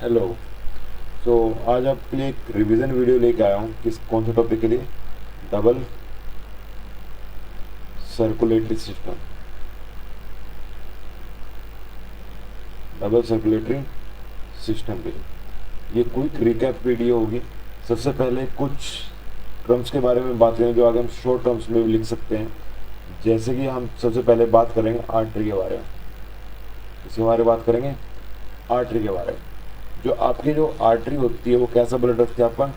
Hello. आज आपके लिए एक रिवीजन वीडियो लेके आया हूँ। कौन से टॉपिक के लिए? Double circulatory system. Double circulatory system के लिए ये क्विक रिकैप वीडियो होगी। सबसे पहले कुछ टर्म्स के बारे में बात करेंगे जो आगे हम शॉर्ट टर्म्स में भी लिख सकते हैं। जैसे कि हम सबसे पहले बात करेंगे आर्टरी के बारे में। इसके बारे में बात करेंगे आर्टरी के बारे में। जो आर्टरी होती है वो कैसा ब्लड रखती है आपका?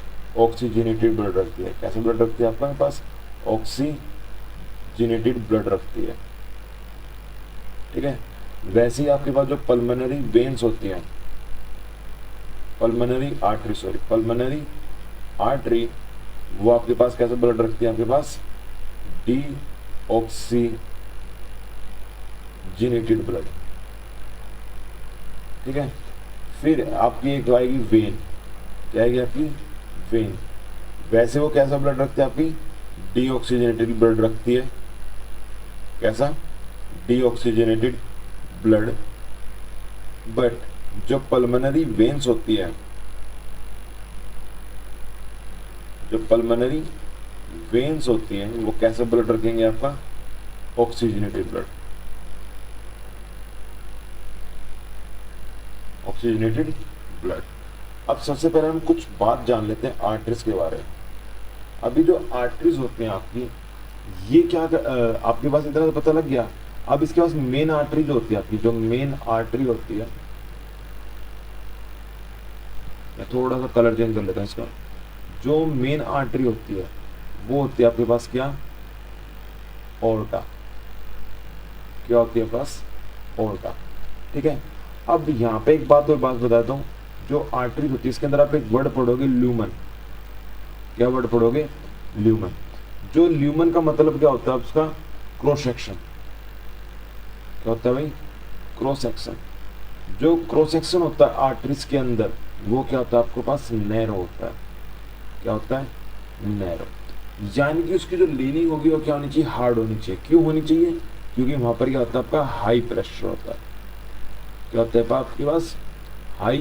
ऑक्सीजनेटेड ब्लड रखती है। कैसा ब्लड रखती है आपका पास? ऑक्सीजनेटेड ब्लड रखती है। ठीक है। वैसे ही आपके पास जो पल्मोनरी वेन्स होती हैं, पल्मोनरी आर्टरी, वो आपके पास कैसा ब्लड रखती है? आपके पास डी ऑक्सीजनेटेड ब्लड। ठीक है। फिर आपकी एक आएगी वेन। क्या आएगी आपकी? वेन। वैसे वो कैसा ब्लड रखती है? आपकी डी ऑक्सीजनेटेड ब्लड रखती है। कैसा? D oxygenated blood. बट जो पल्मोनरी वेन्स होती है, जो पल्मोनरी वेन्स होती हैं वो कैसा ब्लड रखेंगे? आपका ऑक्सीजनेटेड ब्लड। Oxygenated blood. अब सबसे पहले हम कुछ बात जान लेते हैं आर्टरीज के बारे में। अभी जो आर्टरीज होते हैं आपकी, ये क्या आपके पास इतना तो पता लग गया। अब इसके पास मेन आर्टरी जो होती है आपकी, जो मेन आर्टरी होती है, मैं थोड़ा सा कलर चेंज कर लेता हूँ इसका। जो मेन आर्टरी होती है वो होती है आपके पास क्या? ओर्टा। क्या होती है पास? ओर्टा। ठीक है। अब यहाँ पे एक बात बताता हूँ। जो आर्टरी होती है इसके अंदर आप एक वर्ड पढ़ोगे, ल्यूमन। क्या वर्ड पढ़ोगे? ल्यूमन। जो ल्यूमन का मतलब क्या होता है उसका? Cross section. क्या होता है भाई? Cross section. जो क्रॉस सेक्शन होता है आर्टरीज के अंदर वो क्या होता है आपके पास? नैरो होता है। क्या होता है? नैरो। यानी कि उसकी जो लीनिंग होगी वो क्या होनी चाहिए? हार्ड होनी चाहिए। क्यों होनी चाहिए? क्योंकि वहां पर क्या होता है आपका? हाई प्रेशर होता है। क्या होता है आपके पास? हाई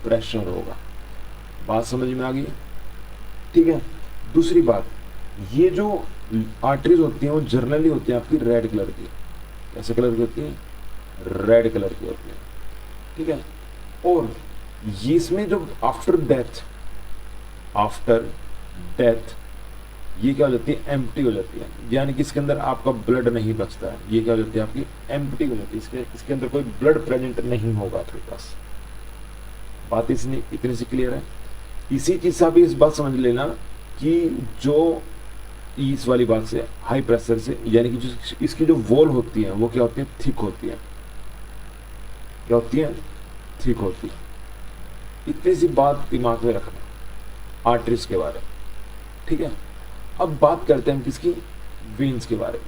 प्रेशर होगा। बात समझ में आ गई? ठीक है। दूसरी बात, ये जो आर्टरीज होती हैं वो जर्नली होती हैं आपकी रेड कलर की। कैसे कलर की होती हैं? रेड कलर की होती हैं। ठीक है। और ये इसमें जो आफ्टर डेथ ये क्या हो जाती है? एम्प्टी हो जाती है। यानी कि इसके अंदर आपका ब्लड नहीं बचता है। ये क्या हो जाती है आपकी? एम्प्टी हो जाती है। इसके अंदर कोई ब्लड प्रेजेंट नहीं होगा आपके पास। बात इतनी सी क्लियर है। इसी चीज से आप इस बात समझ लेना कि जो इस वाली बात से हाई प्रेशर से, यानी कि जो इसकी जो वॉल होती है वो क्या होती है? थिक होती है। क्या होती है? थिक होती है। इतनी सी बात दिमाग में रखना आर्टरीज के बारे में। ठीक है। अब बात करते हैं हम किसकी? वेन्स के बारे में।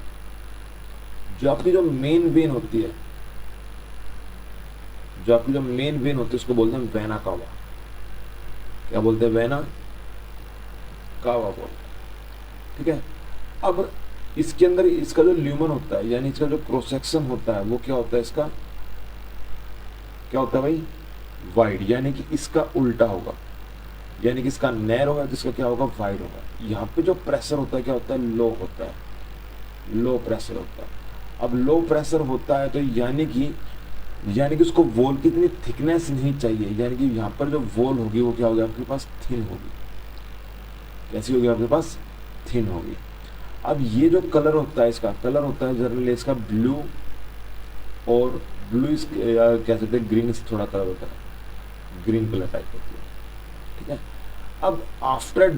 जो आपकी जो मेन वेन होती है, उसको बोलते हैं वेना कावा। क्या बोलते हैं? वेना कावा बोलते हैं। ठीक है। अब इसके अंदर इसका जो ल्यूमन होता है, यानी इसका जो क्रॉस सेक्शन होता है वो क्या होता है? इसका क्या होता है भाई? वाइड। यानी कि इसका उल्टा होगा। यानी कि इसका नैरो है, जिसका क्या होगा? वाइड होगा। यहाँ पे जो प्रेशर होता है क्या होता है? लो होता है। लो प्रेशर होता है। अब लो प्रेशर होता है तो यानी कि उसको वॉल की इतनी थिकनेस नहीं चाहिए। यानी कि यहाँ पर जो वॉल होगी वो क्या होगी आपके पास? थिन होगी। कैसी होगी आपके पास? थिन होगी। अब ये जो कलर होता है, इसका कलर होता है जनरली इसका ब्लू, और ब्लू कह सकते हैं ग्रीन से थोड़ा कलर होता है, ग्रीन कलर टाइप होती है। ठीक है। अब आफ्टर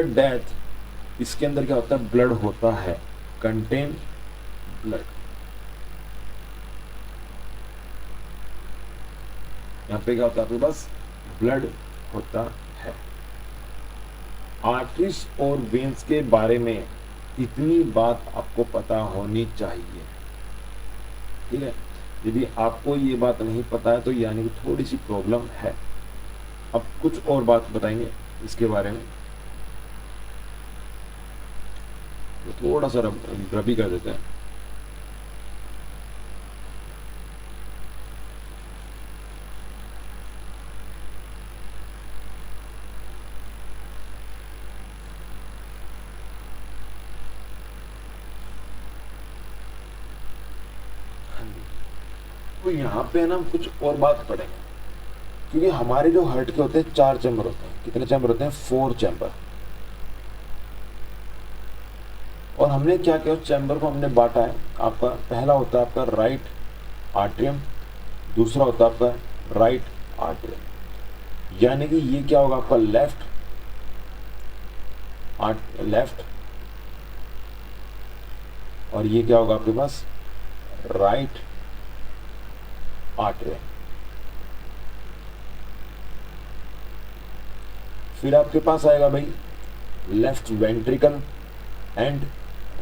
डेथ इसके अंदर क्या होता है? ब्लड होता है। Contain blood. यहाँ पे क्या होता है आपके पास? ब्लड होता है। आर्टरीज और वेन्स के बारे में इतनी बात आपको पता होनी चाहिए। ठीक है। यदि आपको ये बात नहीं पता है तो यानी कि थोड़ी सी प्रॉब्लम है। अब कुछ और बात बताएंगे इसके बारे में, तो थोड़ा सा रबी कर देते हैं। हाँ जी। तो यहाँ पे ना हम कुछ और बात पढ़ेंगे, क्योंकि हमारे जो हार्ट के होते हैं 4 चैम्बर होते हैं। कितने चैम्बर होते हैं? 4 चैम्बर। और हमने क्या किया, उस चैम्बर को हमने बांटा है। आपका पहला होता है आपका राइट आर्ट्रियम, दूसरा होता है आपका राइट आर्ट्रियम, यानी कि ये क्या होगा आपका लेफ्ट, और ये क्या होगा आपके पास? Right atrium. फिर आपके पास आएगा भाई left ventricle and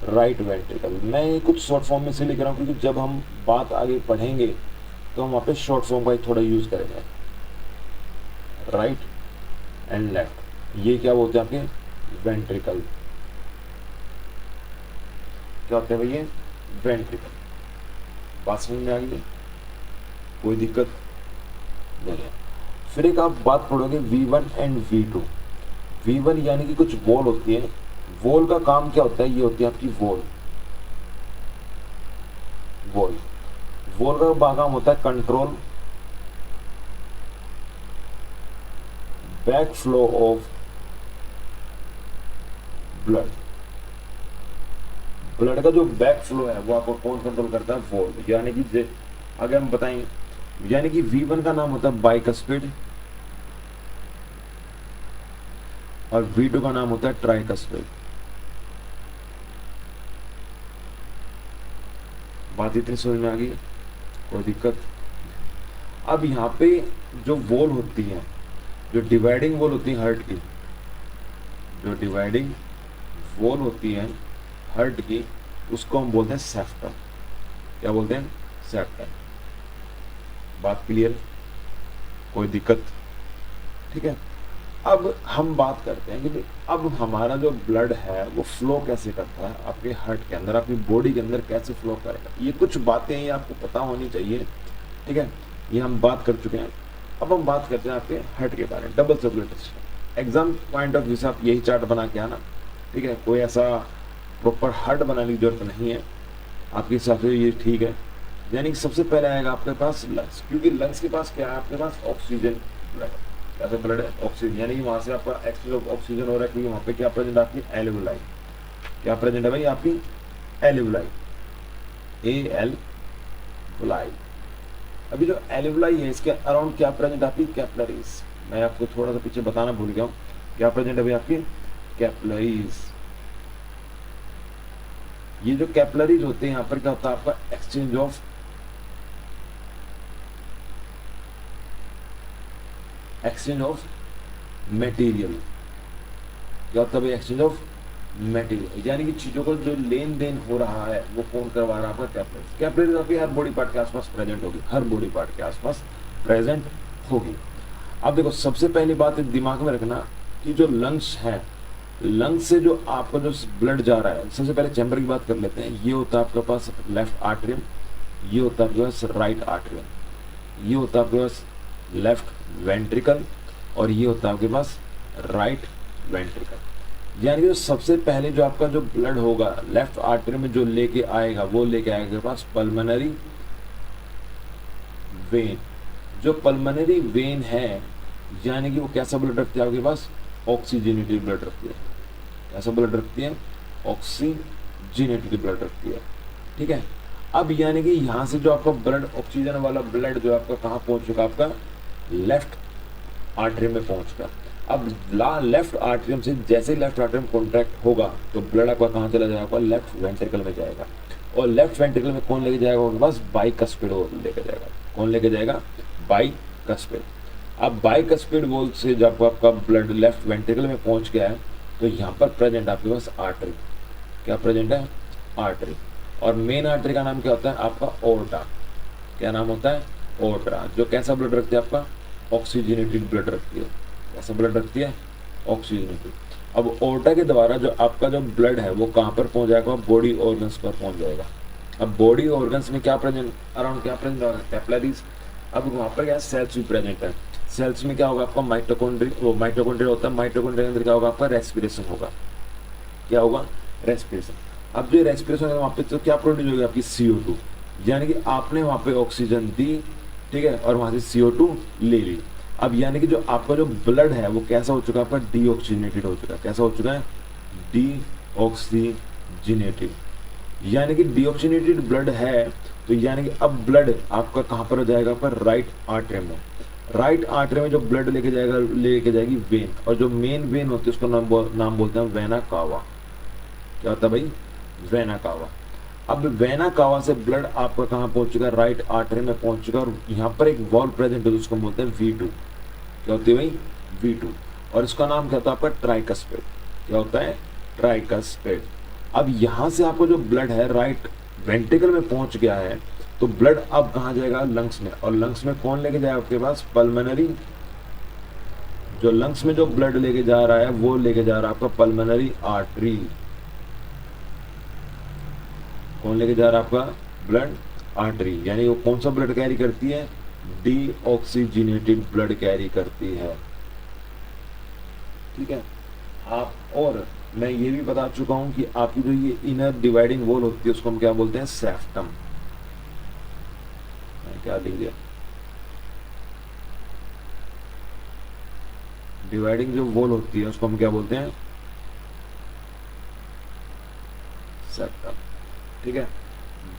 right ventricle. मैं ये कुछ शॉर्ट फॉर्म में से लिख रहा हूँ, क्योंकि जब हम बात आगे पढ़ेंगे तो हम वहाँ पे शॉर्ट फॉर्म का थोड़ा यूज़ करेंगे। राइट एंड लेफ्ट, ये क्या बोलते हैं आपके? वेंट्रिकल। क्या होते हैं भैया? वेंट्रिकल। बात समझ में आ गई? कोई दिक्कत नहीं है। फिर एक आप बात पढ़ोगे V1 एंड V2। V1 यानी कि कुछ वॉल होती है। वॉल का काम क्या होता है? ये होती है आपकी वॉल वॉल का काम होता है control back flow of blood का जो बैक फ्लो है वो आपको कौन कंट्रोल करता है? वॉल। यानी कि अगर हम बताएं, यानी कि V1 का नाम होता है बाइकस्पिड और V2 का नाम होता है ट्राइकस्पिड। बात इतनी समझ में आ गई? कोई दिक्कत? अब यहाँ पे जो वॉल होती है, जो डिवाइडिंग वॉल होती है हार्ट की, जो डिवाइडिंग वॉल होती है हार्ट की, उसको हम बोलते हैं सेप्टम। क्या बोलते हैं? सेप्टम। बात क्लियर? कोई दिक्कत? ठीक है। अब हम बात करते हैं कि भाई अब हमारा जो ब्लड है वो फ्लो कैसे करता है आपके हार्ट के अंदर, आपकी बॉडी के अंदर कैसे फ्लो करेगा। ये कुछ बातें ये आपको पता होनी चाहिए। ठीक है, ये हम बात कर चुके हैं। अब हम बात करते हैं आपके हार्ट के बारे में। Double circulatory system, exam point of view से आप यही चार्ट बना के आना। ठीक है, कोई ऐसा प्रॉपर हार्ट बनाने की जरूरत नहीं है, आपके हिसाब से ये ठीक है। यानी कि सबसे पहले आएगा आपके पास लंग्स, क्योंकि लंग्स के पास क्या है? आपके पास ऑक्सीजन ब्लड, कैसे ब्लड है? ऑक्सीजन, यानी कि वहाँ से आपका एक्सचेंज ऑफ ऑक्सीजन हो रहा है, क्योंकि वहाँ पे क्या प्रेजेंट आपकी? एल्वुलाई। क्या प्रेजेंट है भाई? आपकी एल्वुलाई, एल्वुलाई। अभी जो एल्वुलाई है इसके अराउंड क्या प्रेजेंट आपकी? कैपिलरीज। मैं आपको थोड़ा सा पीछे बताना भूल गया हूँ, क्या प्रेजेंट है भाई आपकी? कैपिलरीज। ये जो कैपिलरीज होते हैं यहाँ पर क्या होता है? आपका एक्सचेंज ऑफ मटेरियल। क्या होता है भाई? एक्सचेंज ऑफ मटेरियल, यानी कि चीजों का जो लेन देन हो रहा है वो कौन करवा रहा है? आपका कैपिलरीज। कैपिलरीज आपकी हर बॉडी पार्ट के आसपास प्रेजेंट होगी, हर बॉडी पार्ट के आसपास प्रेजेंट होगी। अब देखो, सबसे पहली बात दिमाग में रखना कि जो लंग्स है, लंग्स से जो आपका जो ब्लड जा रहा है, सबसे पहले चैम्बर की बात कर लेते हैं। ये होता है आपके पास लेफ्ट आर्ट्रियम, ये होता है आपके पास राइट आर्ट्रियम, ये होता है आपके पास लेफ्ट वेंट्रिकल, और ये होता है आपके पास राइट वेंट्रिकल। यानी कि सबसे पहले जो आपका जो ब्लड होगा लेफ्ट आर्टरी में जो लेके आएगा, वो लेके आएगा आपके पास पल्मोनरी वेन। जो पल्मोनरी वेन है, यानी कि वो कैसा ब्लड रखती है आपके पास? ऑक्सीजनेटेड ब्लड रखती है। कैसा ब्लड रखती है? ऑक्सीजनेटेड ब्लड रखती है। ठीक है। अब यानी कि यहाँ से जो आपका ब्लड, ऑक्सीजन वाला ब्लड जो आपका कहाँ पहुंच चुका? आपका लेफ्ट आर्टरी में पहुंच गया। अब लेफ्ट आर्टरियम से जैसे लेफ्ट आर्टरियम कॉन्ट्रैक्ट होगा तो ब्लड आपका कहाँ चला जाएगा? आपका लेफ्ट वेंट्रिकल में जाएगा। और लेफ्ट वेंट्रिकल में कौन लेके जाएगा? उनके पास बाइकस्पिड लेके जाएगा। कौन लेके जाएगा? बाइकस्पिड। अब बाइकस्पिड वॉल से जब आपका ब्लड लेफ्ट वेंट्रिकल में पहुंच गया है तो यहाँ पर प्रेजेंट आपके पास आर्टरी। क्या प्रेजेंट है? आर्टरी। और मेन आर्टरी का नाम क्या होता है? आपका ओर्टा। क्या नाम होता है? ओर्टा। जो कैसा ब्लड रखती है? आपका ऑक्सीजनेटेड ब्लड रखती है। कैसा ब्लड रखती है? ऑक्सीजनेटेड। अब ओर्टा के द्वारा जो आपका जो ब्लड है वो कहाँ पर पहुंच जाएगा? बॉडी ऑर्गन्स पर पहुंच जाएगा। अब बॉडी ऑर्गन्स में क्या प्रेजेंट, अराउंड क्या प्रेजेंट होगा? कैपिलरीज। अब वहाँ पर क्या सेल्स भी प्रेजेंट है। सेल्स में क्या होगा? आपका माइटोकॉन्ड्रिया। वो माइटोकॉन्ड्रिया होता है। माइटोकॉन्ड्रिया के अंदर क्या होगा? आपका रेस्पिरेशन होगा। क्या होगा? रेस्पिरेशन। अब जो रेस्पिरेशन है वहाँ पे तो क्या प्रोड्यूस होगी? आपकी CO2। यानी कि आपने वहां पे ऑक्सीजन दी, ठीक है, और वहां से CO2 ले ली। अब यानी कि जो आपका जो ब्लड है वो कैसा हो चुका है, आपका डीऑक्सीजनेटेड हो चुका है। कैसा हो चुका है, डीऑक्सीजनेटेड। यानी कि डीऑक्सीजनेटेड ब्लड है, तो यानी कि अब ब्लड आपका कहाँ पर हो जाएगा, पर राइट आर्टरी में। राइट आर्टरी में जो ब्लड लेके जाएगी वेन, और जो मेन वेन होती है उसका नाम बोलते हैं वेना कावा। क्या होता है भाई, वेना कावा। अब वेना कावा से ब्लड आपका कहाँ पहुंच चुका है, राइट आर्टरी में पहुंच चुका है, और यहाँ पर एक वॉल्व प्रेजेंट है उसको बोलते हैं V2। क्या होती है भाई, V2। और इसका नाम क्या होता है आपका, ट्राइकस्पिड। क्या होता है, ट्राइकस्पिड। अब यहाँ से आपको जो ब्लड है राइट वेंट्रिकल में पहुंच गया है, तो ब्लड अब कहाँ जाएगा, लंग्स में। और लंग्स में कौन लेके जाएगा आपके पास, पल्मोनरी। जो लंग्स में जो ब्लड लेके जा रहा है वो लेके जा रहा है आपका पल्मोनरी आर्टरी। कौन लेके जा रहा है आपका, ब्लड आर्टरी। यानी वो कौन सा ब्लड कैरी करती है, डीऑक्सीजनेटेड ब्लड कैरी करती है। ठीक है। आप, और मैं ये भी बता चुका हूं कि आपकी जो ये इनर डिवाइडिंग वॉल होती है उसको हम क्या बोलते हैं, सेप्टम। क्या लिख दिया, डिवाइडिंग जो वॉल होती है उसको हम क्या बोलते हैं, सेप्टम। ठीक है।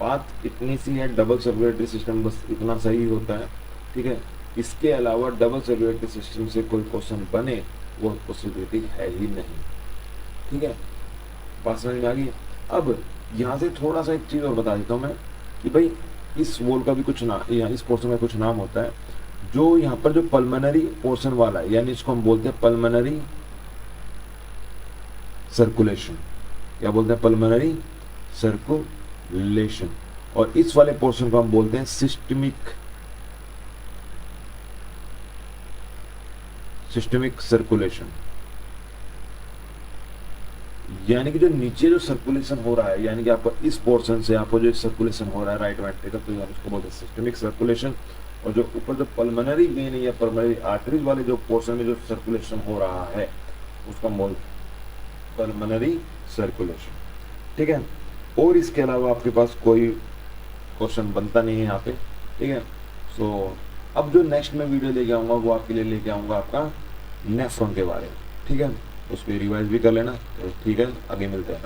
बात इतनी सी है, डबल सर्कुलेटरी सिस्टम बस इतना सही होता है। ठीक है। इसके अलावा डबल सर्कुलेटरी सिस्टम से कोई क्वेश्चन बने वो पॉसिबिलिटी है ही नहीं। ठीक है, बात समझ में आ गई। अब यहाँ से थोड़ा सा एक चीज़ और बता देता हूँ मैं कि भाई इस वॉल का भी कुछ नाम, या इस पोर्शन का कुछ नाम होता है। जो यहाँ पर जो पल्मोनरी पोर्शन वाला है, यानी इसको हम बोलते हैं पल्मोनरी सर्कुलेशन। क्या बोलते हैं, पल्मोनरी सर्कुलेशन। और इस वाले पोर्शन को हम बोलते हैं सिस्टमिक सर्कुलेशन। यानी कि जो नीचे जो सर्कुलेशन हो रहा है, यानी कि आपको इस पोर्शन से आपको जो सर्कुलेशन हो रहा है राइट वेंट्रिकल, तो यानी उसको बोलते हैं सिस्टमिक सर्कुलेशन। और जो ऊपर जो पल्मोनरी वेन या पल्मोनरी आर्टरीज वाले जो पोर्शन में जो सर्कुलेशन हो रहा है उसको हम बोलते हैं पल्मोनरी सर्कुलेशन। ठीक है। और इसके अलावा आपके पास कोई क्वेश्चन बनता नहीं है यहाँ पे। ठीक है। सो अब जो नेक्स्ट में वीडियो लेके आऊँगा वो आपके लिए लेके आऊँगा आपका नेफ्रॉन के बारे में। ठीक है, उस पर रिवाइज भी कर लेना। तो ठीक है, आगे मिलते हैं।